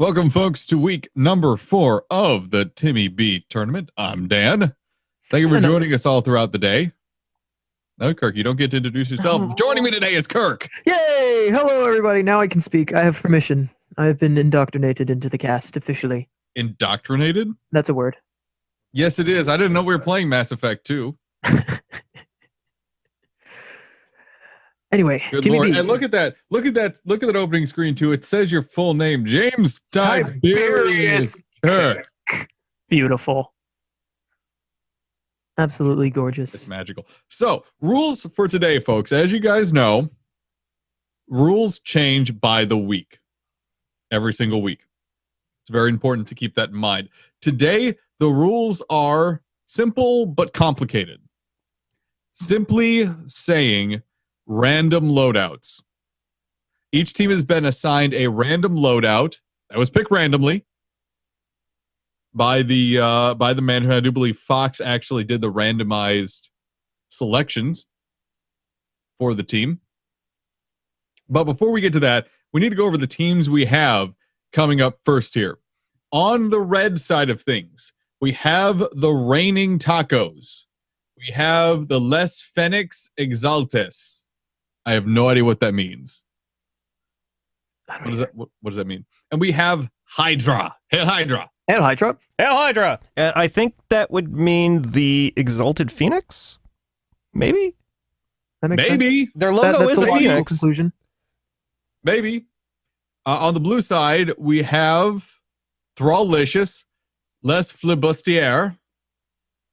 Welcome, folks, to week number 4 of the TimmyB tournament. I'm Dan. Thank you for joining us all throughout the day. No, Kirk, you don't get to introduce yourself. Joining me today is Kirk. Yay! Hello, everybody. Now I can speak. I have permission. I have been indoctrinated into the cast officially. Indoctrinated? That's a word. Yes, it is. I didn't know we were playing Mass Effect 2. Anyway, good Lord. And look at that. Look at that opening screen, too. It says your full name, James Tiberius Kirk. Beautiful. Absolutely gorgeous. It's magical. So, rules for today, folks. As you guys know, rules change by the week. Every single week. It's very important to keep that in mind. Today, the rules are simple but complicated. Simply saying random loadouts. Each team has been assigned a random loadout that was picked randomly by the management. I do believe Fox actually did the randomized selections for the team. But before we get to that, we need to go over the teams we have coming up first here. On the red side of things, we have the Reigning Tacos. We have the Les Fenix Exaltes. I have no idea what that means. What does that mean? And we have Hydra. Hail Hydra. Hail Hydra. Hail Hydra. I think that would mean the Exalted Phoenix? Maybe? That makes Maybe. sense. Their logo That's is a logical phoenix. conclusion. Maybe. On the blue side, we have Thrallicious, Les Flibustiere,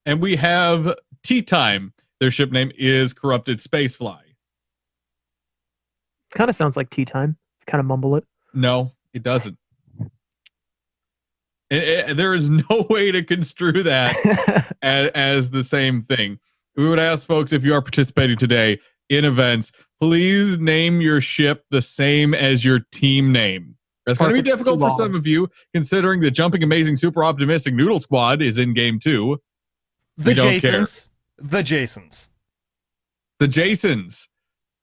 and we have Tea Time. Their ship name is Corrupted Spacefly. Kind of sounds like tea time. Kind of mumble it. No, it doesn't. There is no way to construe that as the same thing. We would ask folks, if you are participating today in events, please name your ship the same as your team name. That's going to be difficult for some of you, considering the Jumping Amazing Super Optimistic Noodle Squad is in game 2. The Jasons. The Jasons. The Jasons.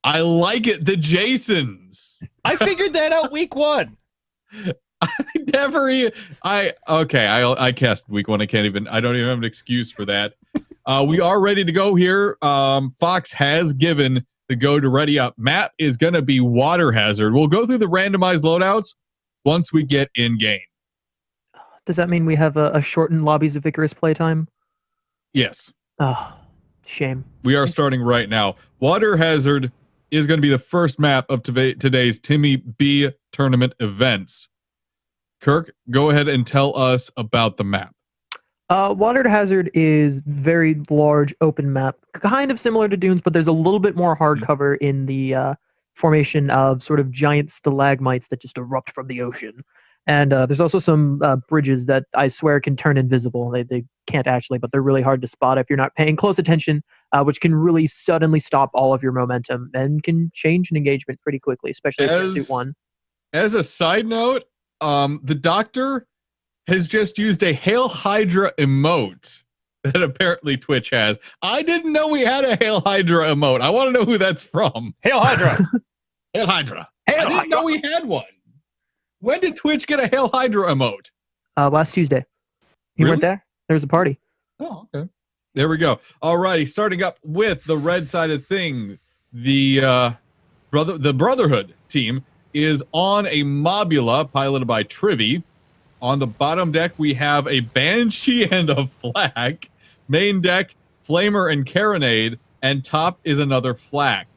I like it. The Jasons. I figured that out week 1. I cast week 1. I don't even have an excuse for that. We are ready to go here. Fox has given the go to ready up. Map is going to be Water Hazard. We'll go through the randomized loadouts once we get in game. Does that mean we have a shortened Lobbies of Icarus playtime? Yes. Oh, shame. We are starting right now. Water Hazard is going to be the first map of today's TimmyB tournament events. Kirk, go ahead and tell us about the map. Water Hazard is very large open map, kind of similar to Dunes, but there's a little bit more hardcover in the formation of sort of giant stalagmites that just erupt from the ocean. And there's also some bridges that I swear can turn invisible. They can't actually, but they're really hard to spot if you're not paying close attention, which can really suddenly stop all of your momentum and can change an engagement pretty quickly, especially if you suit one. As a side note, the Doctor has just used a Hail Hydra emote that apparently Twitch has. I didn't know we had a Hail Hydra emote. I want to know who that's from. Hail Hydra. Hail Hydra. I didn't know we had one. When did Twitch get a Hail Hydra emote? Last Tuesday. You weren't there? There was a party. Oh, okay. There we go. All righty. Starting up with the red side of thing, the Brotherhood team is on a Mobula piloted by Trivy. On the bottom deck, we have a Banshee and a Flak. Main deck, Flamer and Carronade. And top is another Flak.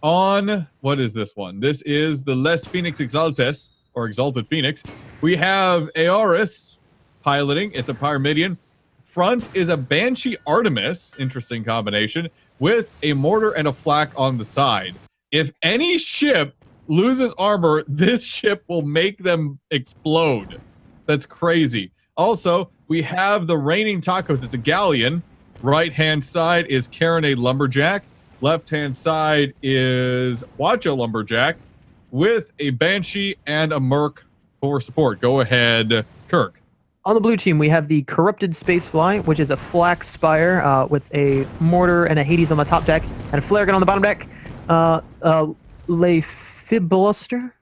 On, what is this one? This is the Les Phoenix Exaltes, or Exalted Phoenix. We have Aoris piloting. It's a Pyramidian. Front is a Banshee Artemis, interesting combination, with a mortar and a flak on the side. If any ship loses armor, this ship will make them explode. That's crazy. Also, we have the Reigning Tacos. It's a galleon. Right-hand side is Carronade Lumberjack. Left-hand side is Watcha Lumberjack with a Banshee and a Merc for support. Go ahead, Kirk. On the blue team, we have the Corrupted Spacefly, which is a flak spire with a mortar and a Hades on the top deck, and a flare gun on the bottom deck. Le Fibluster?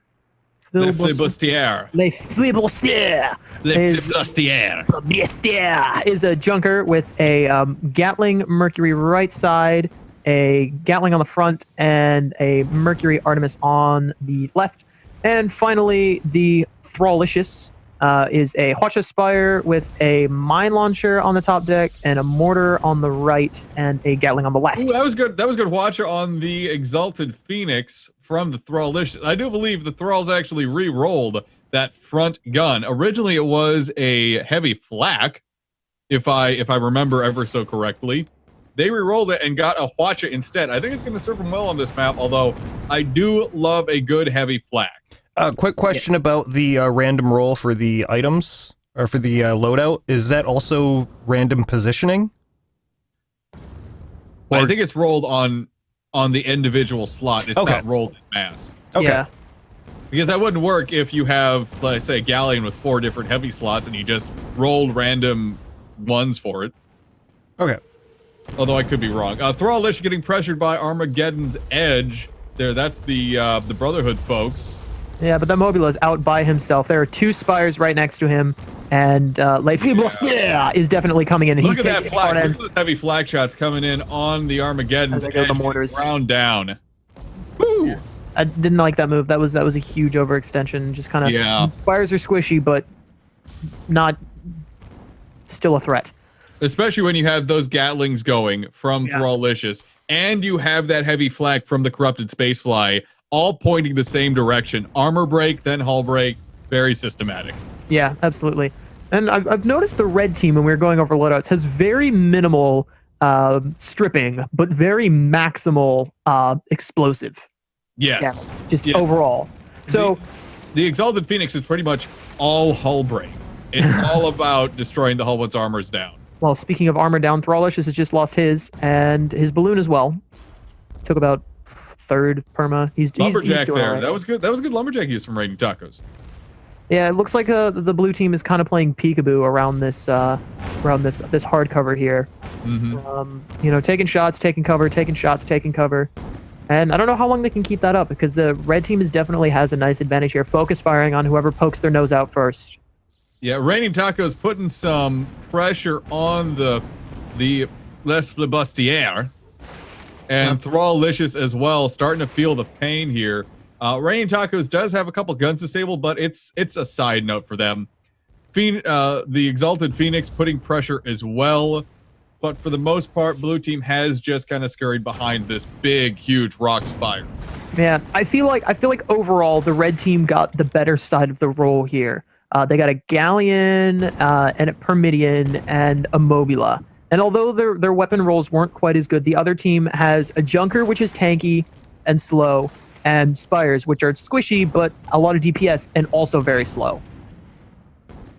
flibustiere. Le Flibustiere. Le flibustiere. Flibustiere is a junker with a Gatling Mercury right side, a Gatling on the front, and a Mercury Artemis on the left. And finally, the Thrallicious is a Hwacha Spire with a mine launcher on the top deck and a mortar on the right and a Gatling on the left. Ooh, that was good. That was good. Hwacha on the Exalted Phoenix from the Thrallicious. I do believe the Thralls actually re-rolled that front gun. Originally, it was a heavy flak, if I remember ever so correctly. They re-rolled it and got a Hwacha instead. I think it's going to serve them well on this map, although I do love a good heavy flak. Quick question about the random roll for the items, or for the loadout. Is that also random positioning? Or, I think it's rolled on the individual slot. It's not rolled in mass. Okay. Yeah. Because that wouldn't work if you have, let's say, a Galleon with 4 different heavy slots and you just rolled random ones for it. Okay. Although I could be wrong. Thrallicious getting pressured by Armageddon's Edge. There, that's the Brotherhood folks. Yeah, but the Mobula is out by himself. There are 2 spires right next to him, and Le Flibustiere is definitely coming in. Look at that flag. Look at those heavy flag shots coming in on the Armageddon's Edge. The mortars. Ground down. Woo! I didn't like that move. That was a huge overextension. Just kind of spires are squishy, but not still a threat. Especially when you have those Gatlings going from Thrallicious, and you have that heavy flak from the Corrupted Spacefly, all pointing the same direction. Armor break, then hull break. Very systematic. Yeah, absolutely. And I've noticed the red team, when we were going over loadouts, has very minimal stripping, but very maximal explosive. Yes. Just overall. So the Exalted Phoenix is pretty much all hull break. It's all about destroying the hull once armor's down. Well, speaking of armor down, Thrallicious has just lost his, and his balloon as well. Took about 3rd perma. He's lumberjack doing there. right. That was good. That was good lumberjack use from Raining Tacos. Yeah, it looks like the blue team is kind of playing peekaboo around this hardcover here. Mm-hmm. Taking shots, taking cover, taking shots, taking cover. And I don't know how long they can keep that up, because the red team definitely has a nice advantage here. Focus firing on whoever pokes their nose out first. Yeah, Raining Tacos putting some pressure on the Les Flibustiere. And Thrallicious as well, starting to feel the pain here. Raining Tacos does have a couple guns disabled, but it's a side note for them. The Exalted Phoenix putting pressure as well. But for the most part, blue team has just kind of scurried behind this big, huge rock spire. Yeah, I feel like overall the red team got the better side of the roll here. They got a Galleon and a Permidian and a Mobula. And although their weapon rolls weren't quite as good, the other team has a Junker, which is tanky and slow, and Spires, which are squishy, but a lot of DPS and also very slow.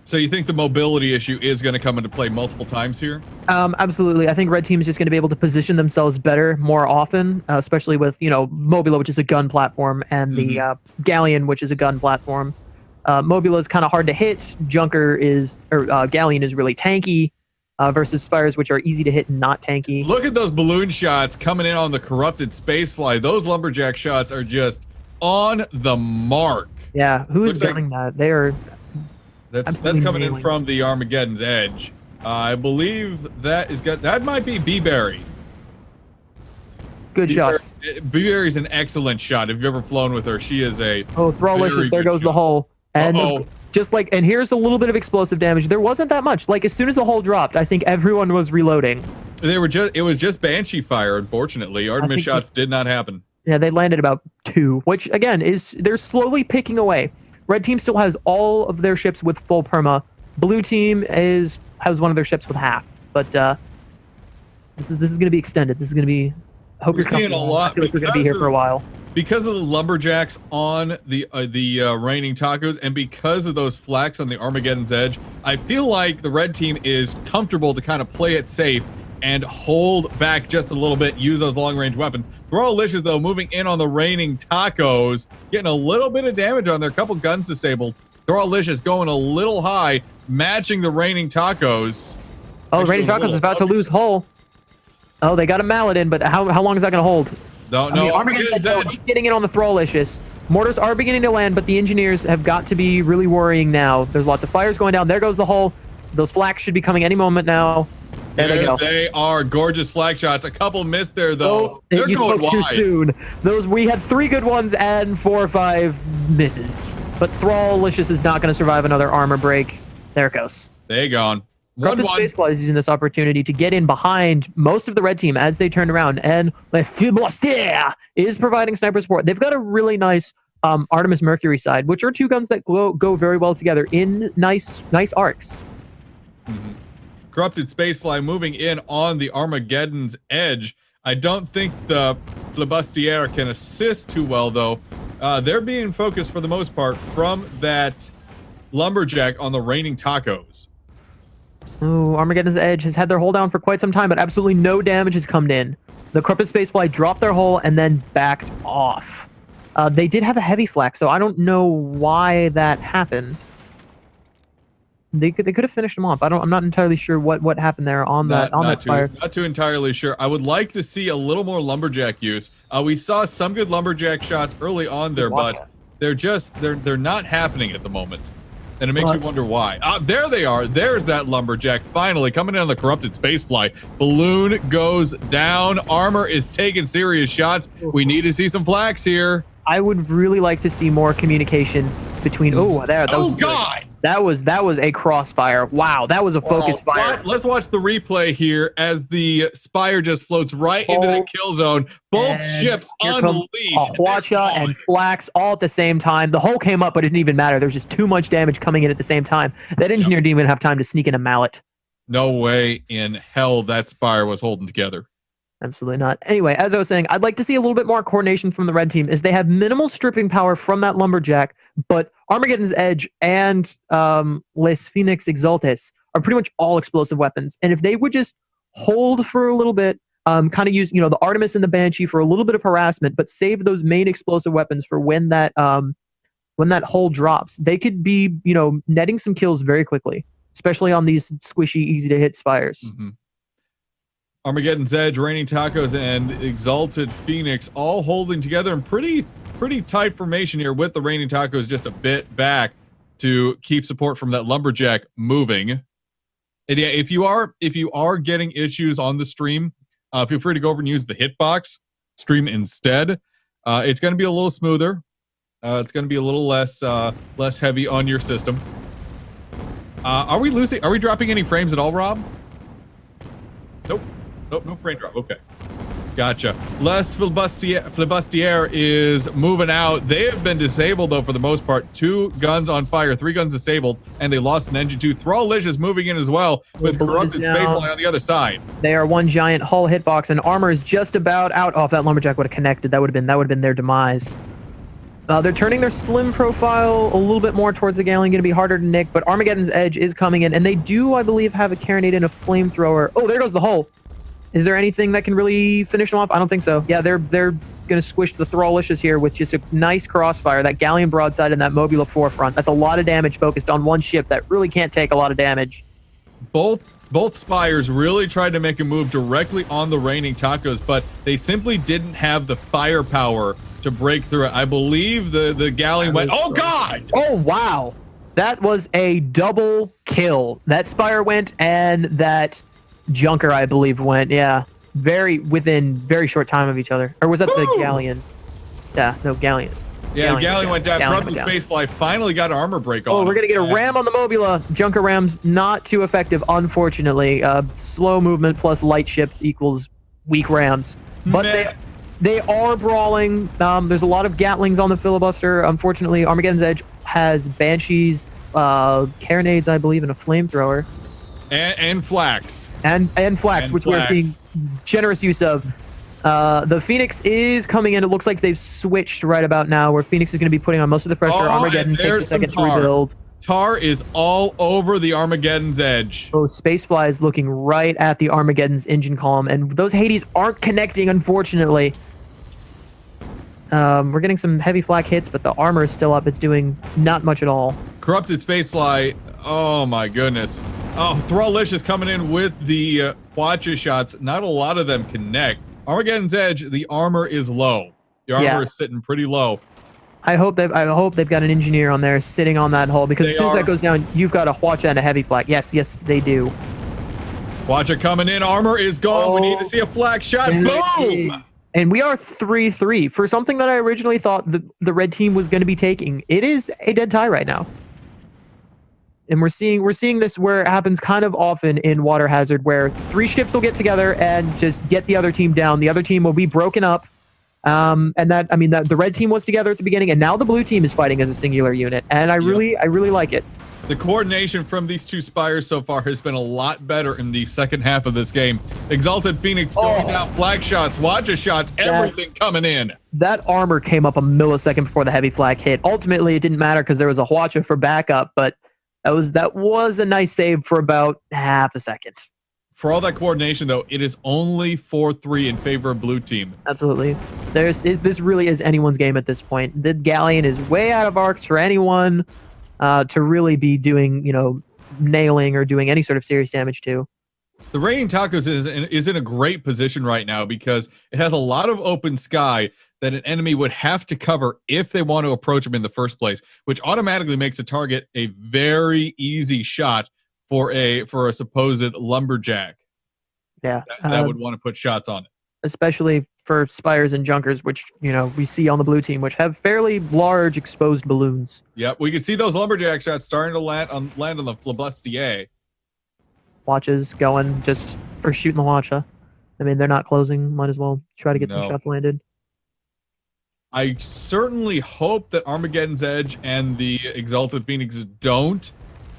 So you think the mobility issue is going to come into play multiple times here? Absolutely. I think red team is just going to be able to position themselves better more often, especially with, Mobula, which is a gun platform, and the Galleon, which is a gun platform. Mobula is kind of hard to hit. Galleon is really tanky versus Spires, which are easy to hit and not tanky. Look at those balloon shots coming in on the Corrupted Spacefly. Those lumberjack shots are just on the mark. Yeah, who is getting that? They are... That's coming in from the Armageddon's Edge. I believe that might be B-Berry. Good shots. B-Berry's an excellent shot. If you've ever flown with her, she is a Thrallicious, there goes the hull. And and here's a little bit of explosive damage. There wasn't that much. Like, as soon as the hull dropped, I think everyone was reloading. It was just Banshee fire, unfortunately. Artemis shots did not happen. Yeah, they landed about 2, which again they're slowly picking away. Red team still has all of their ships with full perma. Blue team has one of their ships with half. But this is going to be extended. This is going to be. I hope you're seeing a lot. I feel like we're going to be here for a while. Because of the lumberjacks on the Raining Tacos, and because of those flaks on the Armageddon's Edge, I feel like the red team is comfortable to kind of play it safe and hold back just a little bit, use those long-range weapons. Thrallicious, though, moving in on the Raining Tacos, getting a little bit of damage on there. A couple guns disabled. Thrallicious going a little high, matching the Raining Tacos. Oh, the Raining Tacos is about to lose hull. Oh, they got a mallet in, but how long is that going to hold? No. Armageddon's Edge. He's getting it on the Thrallicious. Mortars are beginning to land, but the engineers have got to be really worrying now. There's lots of fires going down. There goes the hull. Those flaks should be coming any moment now. There they go. They are gorgeous flag shots. A couple missed there, though. Oh, They're you going spoke too wide. soon. We had 3 good ones and 4 or 5 misses. But Thrall-licious is not going to survive another armor break. There it goes. They gone. Corrupted Spacefly is using this opportunity to get in behind most of the red team as they turn around, and Le Filibuster is providing sniper support. They've got a really nice Artemis Mercury side, which are 2 guns that go very well together in nice arcs. Mm-hmm. Corrupted Spacefly moving in on the Armageddon's edge. I don't think the Flibustier can assist too well, though. They're being focused for the most part from that Lumberjack on the Raining Tacos. Ooh, Armageddon's Edge has had their hull down for quite some time, but absolutely no damage has come in. The Corrupted Spacefly dropped their hull and then backed off. They did have a heavy flak, so I don't know why that happened. They could have finished them off. I'm not entirely sure what happened there on that fire. Not too entirely sure. I would like to see a little more Lumberjack use. We saw some good Lumberjack shots early on there, but they're not happening at the moment. And it makes you wonder why. There they are. There's that Lumberjack finally coming in on the Corrupted Spacefly. Balloon goes down. Armor is taking serious shots. We need to see some flags here. I would really like to see more communication between. God! That was a crossfire. Wow, that was a focus fire. Let's watch the replay here as the Spire just floats right into the kill zone. Both ships unleashed. Ahwacha and Flax all at the same time. The hull came up, but it didn't even matter. There's just too much damage coming in at the same time. That engineer didn't even have time to sneak in a mallet. No way in hell that Spire was holding together. Absolutely not. Anyway, as I was saying, I'd like to see a little bit more coordination from the red team, as they have minimal stripping power from that Lumberjack, but Armageddon's Edge and Les Phoenix Exaltes are pretty much all explosive weapons. And if they would just hold for a little bit, kind of use the Artemis and the Banshee for a little bit of harassment, but save those main explosive weapons for when that hull drops, they could be netting some kills very quickly, especially on these squishy, easy to hit Spires. Mm-hmm. Armageddon's Edge, Raining Tacos, and Exalted Phoenix all holding together in pretty tight formation here, with the Raining Tacos just a bit back to keep support from that Lumberjack moving. And yeah, if you are getting issues on the stream, feel free to go over and use the hitbox stream instead. It's going to be a little smoother. It's going to be a little less heavy on your system. Are we dropping any frames at all, Rob? Nope. Nope, no frame drop. Okay. Gotcha. Les Flibustier is moving out. They have been disabled, though, for the most part. 2 guns on fire, 3 guns disabled, and they lost an engine, too. Thrall-licious moving in as well, with Corrupted Spacefly on the other side. They are one giant hull hitbox, and armor is just about out. Oh, if that Lumberjack would have connected, that would have been their demise. They're turning their slim profile a little bit more towards the Galleon, going to be harder to nick, but Armageddon's Edge is coming in, and they do, I believe, have a carronade and a flamethrower. Oh, there goes the hull. Is there anything that can really finish them off? I don't think so. Yeah, they're going to squish the Thrall-licious here with just a nice crossfire, that Galleon broadside and that Mobula forefront. That's a lot of damage focused on one ship that really can't take a lot of damage. Both Spires really tried to make a move directly on the Raining Tacos, but they simply didn't have the firepower to break through it. I believe the Galleon went, oh God! Oh, wow. That was a double kill. That Spire went, and that Junker, I believe, went. Yeah, within very short time of each other. Or was that the Galleon? Yeah, no, Galleon. Yeah, Galleon went down. Corrupted Spacefly finally got an armor break on. Oh, we're gonna get a ram on the Mobula. Junker rams not too effective, unfortunately. Slow movement plus light ship equals weak rams. But they are brawling. There's a lot of Gatlings on the filibuster. Unfortunately, Armageddon's Edge has Banshees, carronades, I believe, and a flamethrower. And Flax. And Flax, which we're seeing generous use of. The Phoenix is coming in. It looks like they've switched right about now, where Phoenix is going to be putting on most of the pressure. Armageddon takes a second to rebuild. Tar is all over the Armageddon's Edge. Oh, Spacefly is looking right at the Armageddon's engine column, and those Hades aren't connecting, unfortunately. We're getting some heavy flak hits, but the armor is still up. It's doing not much at all. Corrupted Spacefly. Oh, my goodness. Oh, Thrall-licious coming in with the Watcher shots. Not a lot of them connect. Armageddon's Edge, the armor is low. The armor is sitting pretty low. I hope they've got an engineer on there sitting on that hull, because as soon as that goes down, you've got a Hwacha and a heavy flag. Yes, they do. Hwacha coming in. Armor is gone. We need to see a flag shot. Boom! And we are 3-3 for something that I originally thought the red team was going to be taking. It is a dead tie right now. And we're seeing this where it happens kind of often in Water Hazard, where 3 ships will get together and just get the other team down. The other team will be broken up. And that the red team was together at the beginning, and now the blue team is fighting as a singular unit. And I really like it. The coordination from these two Spires so far has been a lot better in the second half of this game. Exalted Phoenix going out, flag shots, Hwacha shots, everything coming in. That armor came up a millisecond before the heavy flag hit. Ultimately, it didn't matter because there was a Hwacha for backup, but that was a nice save for about half a second. For all that coordination, though, it is only 4-3 in favor of blue team. Absolutely. This really is anyone's game at this point. The Galleon is way out of arcs for anyone to really be doing, nailing or doing any sort of serious damage to. The Raining Tacos is in a great position right now because it has a lot of open sky that an enemy would have to cover if they want to approach them in the first place, which automatically makes a target a very easy shot for a supposed lumberjack. Yeah, that would want to put shots on it, especially for Spires and Junkers, which we see on the blue team, which have fairly large exposed balloons. Yep, we can see those lumberjack shots starting to land on the Blestier. Watches going just for shooting the Hwacha. I mean, they're not closing. Might as well try to get some shots landed. I certainly hope that Armageddon's Edge and the Exalted Phoenix don't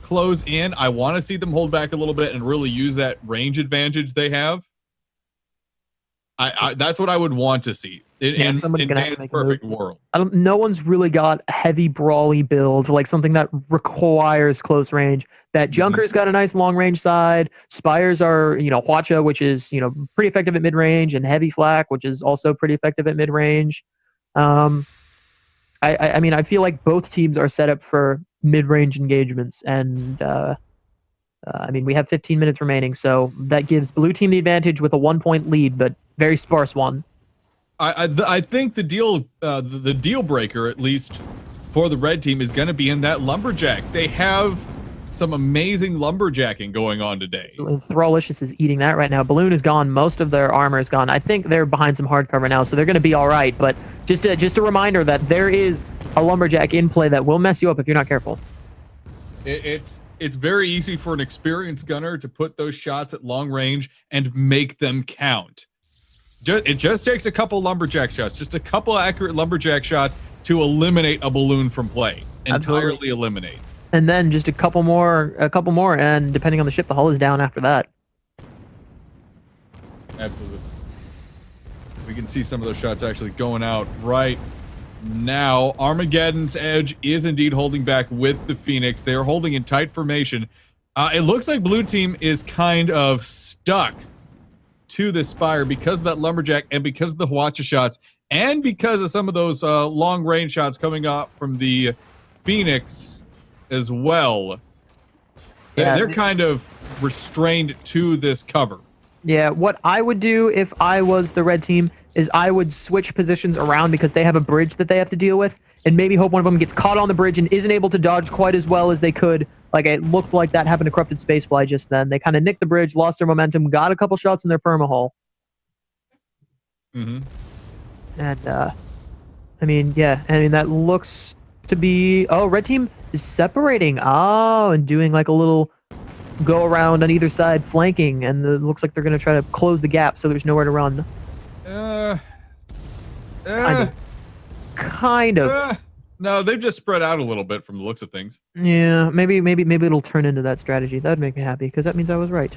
close in. I want to see them hold back a little bit and really use that range advantage they have. That's what I would want to see in somebody's gonna have to make perfect a move. world. No one's really got a heavy brawly build, like something that requires close range. That Junker's got a nice long range side. Spires are, Hwacha, which is, pretty effective at mid range, and heavy flak, which is also pretty effective at mid range. I feel like both teams are set up for mid range engagements, and we have 15 minutes remaining, so that gives blue team the advantage with a 1-point lead, but very sparse one. I think the deal breaker, at least for the red team, is going to be in that lumberjack. They have some amazing lumberjacking going on today. Thrallicious is eating that right now. Balloon is gone. Most of their armor is gone. I think they're behind some hard cover now, so they're going to be all right. But just a reminder that there is a lumberjack in play that will mess you up if you're not careful. It's very easy for an experienced gunner to put those shots at long range and make them count. It just takes a couple lumberjack shots, just a couple accurate lumberjack shots to eliminate a balloon from play. Entirely eliminate. And then just a couple more, and depending on the ship, the hull is down after that. Absolutely. We can see some of those shots actually going out right now. Armageddon's Edge is indeed holding back with the Phoenix. They are holding in tight formation. It looks like blue team is kind of stuck to the Spire because of that lumberjack and because of the Hwacha shots and because of some of those long range shots coming up from the Phoenix as well. They're kind of restrained to this cover. Yeah, what I would do if I was the red team is I would switch positions around because they have a bridge that they have to deal with, and maybe hope one of them gets caught on the bridge and isn't able to dodge quite as well as they could. Like, it looked like that happened to Corrupted Spacefly just then. They kind of nicked the bridge, lost their momentum, got a couple shots in their perma hull. Mm-hmm. And, that looks to be... Oh, red team is separating. Oh, and doing like a little go around on either side, flanking, and it looks like they're going to try to close the gap so there's nowhere to run. Kind of. No, they've just spread out a little bit from the looks of things. Yeah, maybe it'll turn into that strategy. That'd make me happy because that means I was right.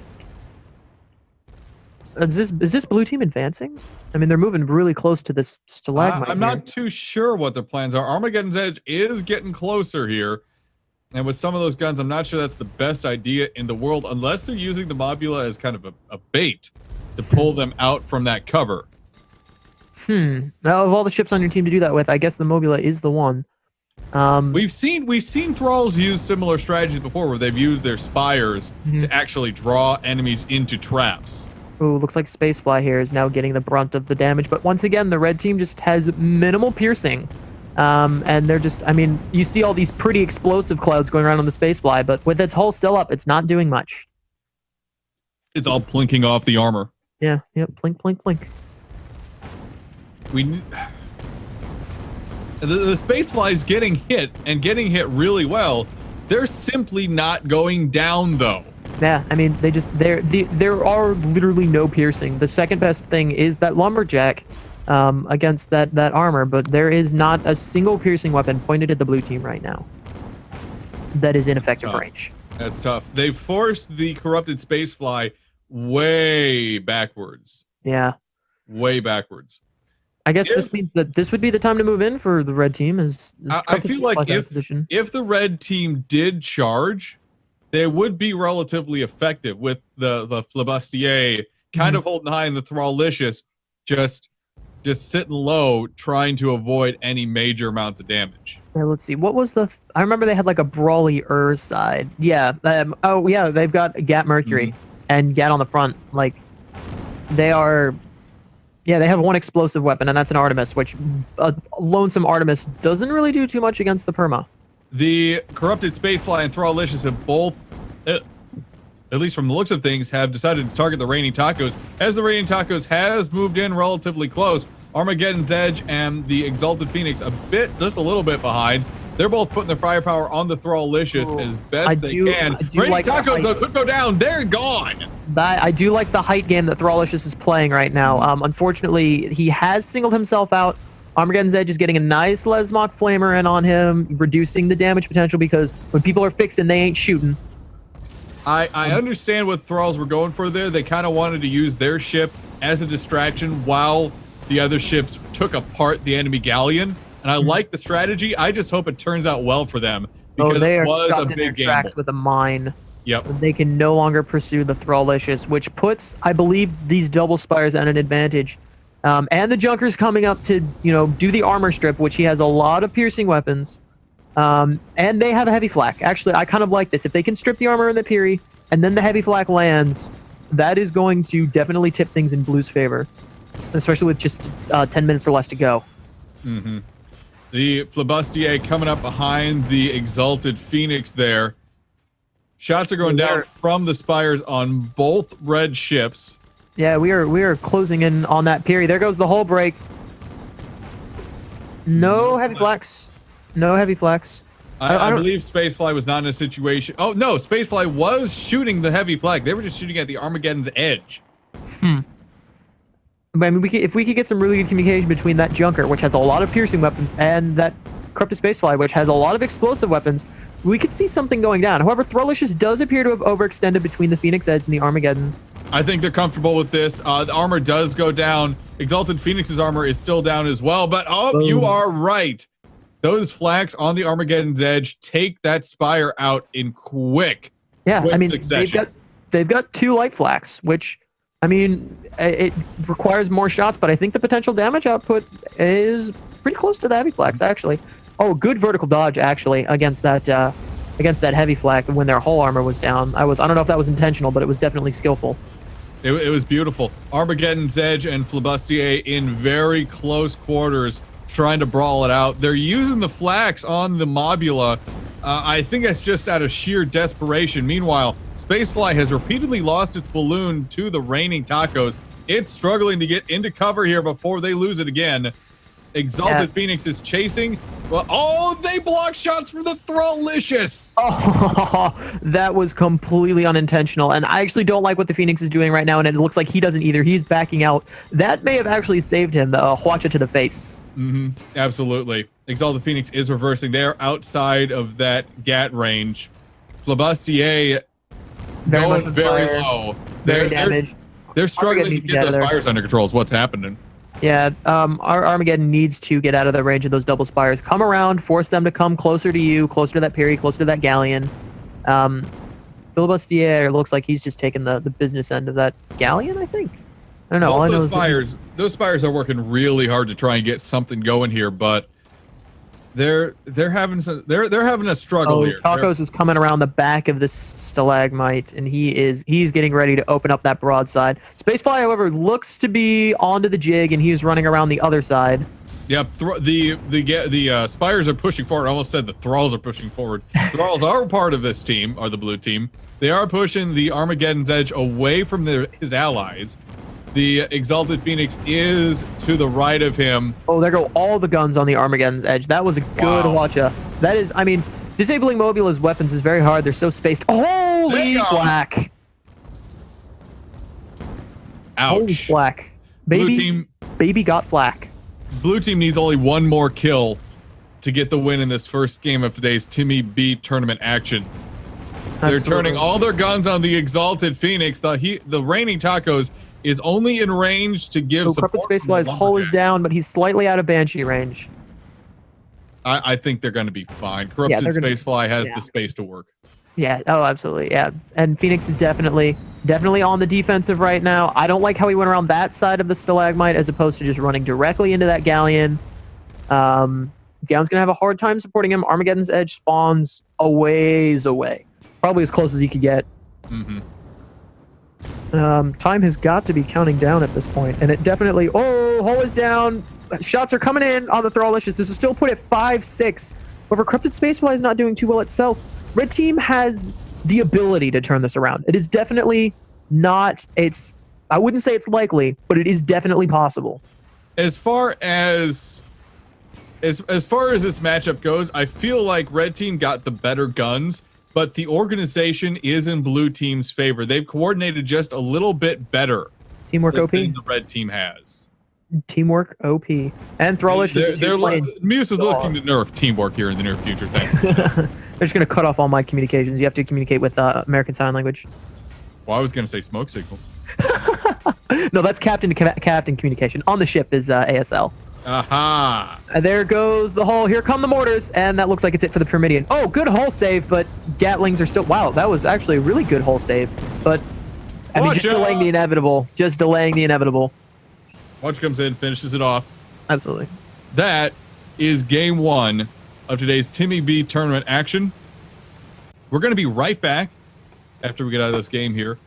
Is this blue team advancing? I mean, they're moving really close to this stalagmite. I'm not too sure what their plans are. Armageddon's Edge is getting closer here. And with some of those guns, I'm not sure that's the best idea in the world, unless they're using the Mobula as kind of a bait to pull them out from that cover. Now, of all the ships on your team to do that with, I guess the Mobula is the one. We've seen Thralls use similar strategies before, where they've used their Spires to actually draw enemies into traps. Ooh, looks like Spacefly here is now getting the brunt of the damage. But once again, the red team just has minimal piercing. And they're just, I mean, you see all these pretty explosive clouds going around on the Spacefly, but with its hull still up, it's not doing much. It's all plinking off the armor. Yeah, yep, plink, plink, plink. The Spacefly is getting hit and getting hit really well. They're simply not going down though. Yeah, I mean, there are literally no piercing. The second best thing is that lumberjack against that armor, but there is not a single piercing weapon pointed at the blue team right now that is in effective range. That's tough. They forced the corrupted Spacefly way backwards. Yeah. Way backwards. I guess this means that this would be the time to move in for the red team. I feel like if the red team did charge, they would be relatively effective with the Flibustier kind of holding high in the Thrallicious, just sitting low, trying to avoid any major amounts of damage. Yeah, let's see. What was I remember they had like a brawly side. Yeah. Oh yeah, they've got Gat Mercury and Gat on the front. Like they are. Yeah, they have one explosive weapon, and that's an Artemis, which lonesome Artemis doesn't really do too much against the Perma. The corrupted Spacefly and Thrallicious have both, at least from the looks of things, have decided to target the Raining Tacos. As the Raining Tacos has moved in relatively close, Armageddon's Edge and the Exalted Phoenix just a little bit behind. They're both putting their firepower on the Thrallicious as best they can. Raining Tacos, though, could go down. They're gone. I do like the height game that Thrallicious is playing right now. Unfortunately, he has singled himself out. Armageddon's Edge is getting a nice Lesmok Flamer in on him, reducing the damage potential because when people are fixing, they ain't shooting. I understand what Thralls were going for there. They kind of wanted to use their ship as a distraction while the other ships took apart the enemy galleon. And I like the strategy. I just hope it turns out well for them because they are it was stuck a in their big tracks gamble. with a mine. Yep. They can no longer pursue the Thrallicious, which puts, I believe, these double spires at an advantage. And the Junker's coming up to, do the armor strip, which he has a lot of piercing weapons. And they have a heavy flak. Actually, I kind of like this. If they can strip the armor and the Piri, and then the heavy flak lands, that is going to definitely tip things in Blue's favor, especially with just 10 minutes or less to go. Mm-hmm. The Flibustier coming up behind the Exalted Phoenix there. Shots are going down from the spires on both red ships. Yeah, we are closing in on that Piri. There goes the hull break. No heavy flaks. No heavy flaks. I believe Spacefly was not in a situation. Oh, no, Spacefly was shooting the heavy flag. They were just shooting at the Armageddon's Edge. But I mean, if we could get some really good communication between that Junker, which has a lot of piercing weapons, and that Corrupted Spacefly, which has a lot of explosive weapons, we could see something going down. However, Thrallicious does appear to have overextended between the Phoenix Edge and the Armageddon. I think they're comfortable with this. The armor does go down. Exalted Phoenix's armor is still down as well. But you are right. Those flags on the Armageddon's Edge take that spire out in quick succession. They've got 2 light flags, which, I mean, it requires more shots, but I think the potential damage output is pretty close to the heavy flags, actually. Oh, good vertical dodge, actually, against that heavy flag when their whole armor was down. I don't know if that was intentional, but it was definitely skillful. It was beautiful. Armageddon's Edge and Flibustier in very close quarters, trying to brawl it out. They're using the flax on the Mobula. I think it's just out of sheer desperation. Meanwhile, Spacefly has repeatedly lost its balloon to the Raining Tacos. It's struggling to get into cover here before they lose it again. Exalted Phoenix is chasing. Well, they block shots from the Thrallicious. Oh, that was completely unintentional. And I actually don't like what the Phoenix is doing right now, and it looks like he doesn't either. He's backing out. That may have actually saved him, the Hwacha to the face. Mm-hmm. Absolutely. Exalted Phoenix is reversing. They're outside of that GAT range. Flibustier going very low. Very damaged. They're struggling to get those fires under control is what's happening. Yeah, our Armageddon needs to get out of the range of those double spires. Come around, force them to come closer to you, closer to that Piri, closer to that Galleon. Flibustier looks like he's just taking the business end of that Galleon, I think. I don't know. Those spires are working really hard to try and get something going here, but they're having a struggle here. Tacos is coming around the back of this stalagmite, and he's getting ready to open up that broadside. Spacefly, however, looks to be onto the jig, and he's running around the other side. Yep, the Spires are pushing forward. I almost said the Thralls are pushing forward. Thralls are part of this team, are the blue team. They are pushing the Armageddon's Edge away from his allies. The Exalted Phoenix is to the right of him. Oh, there go all the guns on the Armageddon's Edge. That was a good watcha. That is, I mean, disabling Mobula's weapons is very hard. They're so spaced. Holy flack. Ouch. Holy flack. Baby got flack. Blue team needs only one more kill to get the win in this first game of today's TimmyB tournament action. They're turning all their guns on the Exalted Phoenix. The Reigning Tacos is only in range to give support. Corrupted Spacefly's hull is down, but he's slightly out of Banshee range. I think they're going to be fine. Corrupted Spacefly has the space to work. Yeah, oh, absolutely, yeah. And Phoenix is definitely on the defensive right now. I don't like how he went around that side of the stalagmite as opposed to just running directly into that galleon. Galleon's going to have a hard time supporting him. Armageddon's Edge spawns a ways away. Probably as close as he could get. Time has got to be counting down at this point, and it definitely... Oh, hull is down. Shots are coming in on the Thrallicious. This is still put at 5-6. However, Corrupted Spacefly is not doing too well itself. Red team has the ability to turn this around. It is definitely not... I wouldn't say it's likely, but it is definitely possible. As far as this matchup goes, I feel like Red team got the better guns, but the organization is in Blue team's favor. They've coordinated just a little bit better. Teamwork OP. Than the Red team has. Teamwork OP. And Thrallicious Muse is looking to nerf teamwork here in the near future. Thanks. They're just going to cut off all my communications. You have to communicate with American Sign Language. Well, I was going to say smoke signals. No, that's captain communication. On the ship is ASL. Aha. There goes the hull. Here come the mortars. And that looks like it's it for the Pyramidion. Oh, good hull save, but Gatlings are still... Wow, that was actually a really good hull save. But, I mean, just delaying the inevitable. Just delaying the inevitable. Watch comes in, finishes it off. Absolutely. That is game one of today's TimmyB tournament action. We're going to be right back after we get out of this game here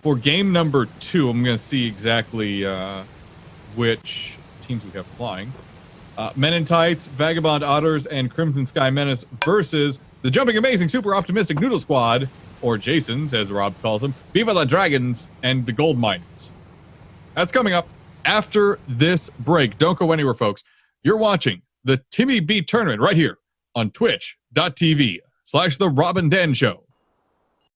for game number 2. I'm going to see exactly which teams we have flying. Men in Tights, Vagabond Otters, and Crimson Sky Menace versus the Jumping Amazing Super Optimistic Noodle Squad, or Jasons, as Rob calls them, Viva la Dragons, and the Gold Miners. That's coming up after this break. Don't go anywhere, folks. You're watching the TimmyB tournament right here on twitch.tv/The Rob and Dan Show.